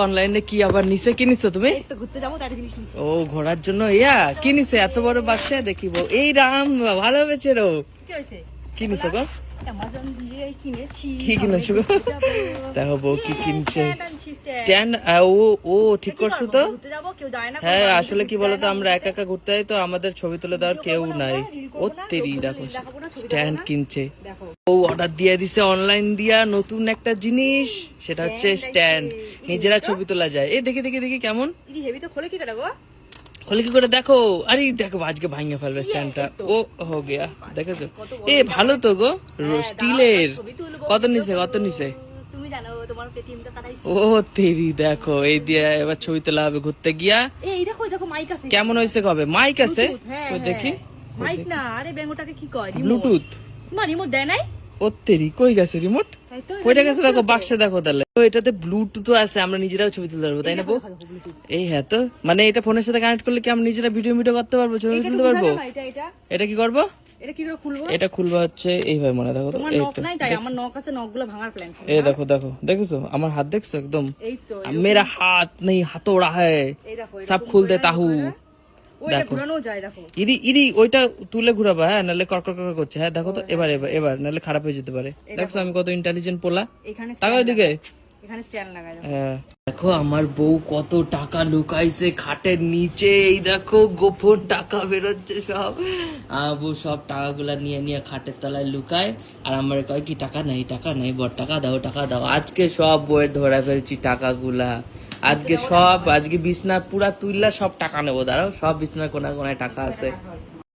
অনলাইনে কি আবার নিচে কি নিছো তুমি? ঘুরতে যাবো তার জিনিস নিছি। ও ঘোরার জন্য কি নিছে এত বড় বাক্সে দেখিব? এই রাম ভালো বেচে রো। কি হইছে? কি নিছো গো? অ্যামাজন দিয়ে কিনেছি। কি কিনেছো গো? দেখো বউ কি কিনছে। স্ট্যান্ড। স্ট্যান্ড ও ঠিক করছো তো? ঘুরতে যাবো কেউ যায় না। হ্যাঁ আসলে কি বলতো আমরা একা একা ঘুরতে যাই তো আমাদের ছবি তুলে দেওয়ার কেউ নাই। ও তেরি দেখো স্ট্যান্ড কিনছে। ও অর্ডার দিয়ে দিছে অনলাইন দিয়া নতুন একটা জিনিস, সেটা হচ্ছে স্ট্যান্ড। নিজেরা ছবি তোলা যায়। এই দেখি দেখি দেখি কেমন ইদি হেভি তো খোলে কি করে গো? খোলে কি করে দেখো। আরে দেখো আজকে ভাঙে ফেলবে স্ট্যান্ডটা। ও হো গিয়া দেখেছো? ভালো তো গো, স্টিলের। কত নিছে কত নিছে? তুমি জানো তোমার পেটিএম তো কাটাইছি। ও তেরি দেখো এই দিয়ে এবার ছবি তোলা হবে ঘুরতে গিয়া। এই দেখো দেখো মাইক আছে। কেমন হয়েছে কবে? মাইক আছে? ওই দেখি। মাইক না, আরে বেঙ্গোটাকে কি কয়? ব্লুটুথ। তোমার রিমোট দেয় নাই? ও তেরি কই গেছে রিমোট? ওইটা গেছে দেখো বাক্সে দেখো তাহলে। তো এটাতে ব্লুটুথও আছে, আমরা নিজেরাও ছবি তুলতে পারবো তাই না বউ? এই হ্যাঁ তো মানে এটা ফোনের সাথে কানেক্ট করলে কি আমরা নিজেরা ভিডিও করতে পারবো, ছবি তুলতে পারবো? এটা কি করবো? এটা কি করে খুলবো? এটা খুলবো হচ্ছে এইভাবে মনে দেখো তো। তোমার এই নখ তো নাই তাই আমার নখ আছে, নখগুলো ভাঙার প্ল্যান ছিল। এই দেখো দেখো দেখেছো আমার হাত দেখছো একদম? এই তো মেরা হাত নেই হাতোড়া হ্যায় এই দেখো সব খুলতে তাহু। ওইটা ঘোরানো যায় দেখো। ইরি ইরি ওইটা তুলে ঘুরাবা, হ্যাঁ নাহলে কর্কর করছে। হ্যাঁ দেখো তো এবার এবার এবার নাহলে খারাপ হয়ে যেতে পারে। দেখছো আমি কত ইন্টেলিজেন্ট পোলা। এখানে তাকাও দিকে। এখানে স্ট্যান্ড লাগাই দাও। হ্যাঁ দেখো আমার বউ কত টাকা লুকাইছে খাটের নিচে। এই দেখো গোপন টাকা বেরোচ্ছে সব। বউ সব টাকাগুলা নিয়ে নিয়ে খাটের তলায় লুকায় আর আমার কয় কি টাকা নাই টাকা নাই, বড় টাকা দাও টাকা দাও। আজকে সব বইয়ের ধরে ফেলছি টাকাগুলা। আজকে বিছনা পুরা তুইলা সব টাকা নেবো, দাঁড়াও সব বিছনার কোনায় কোনায় টাকা আছে।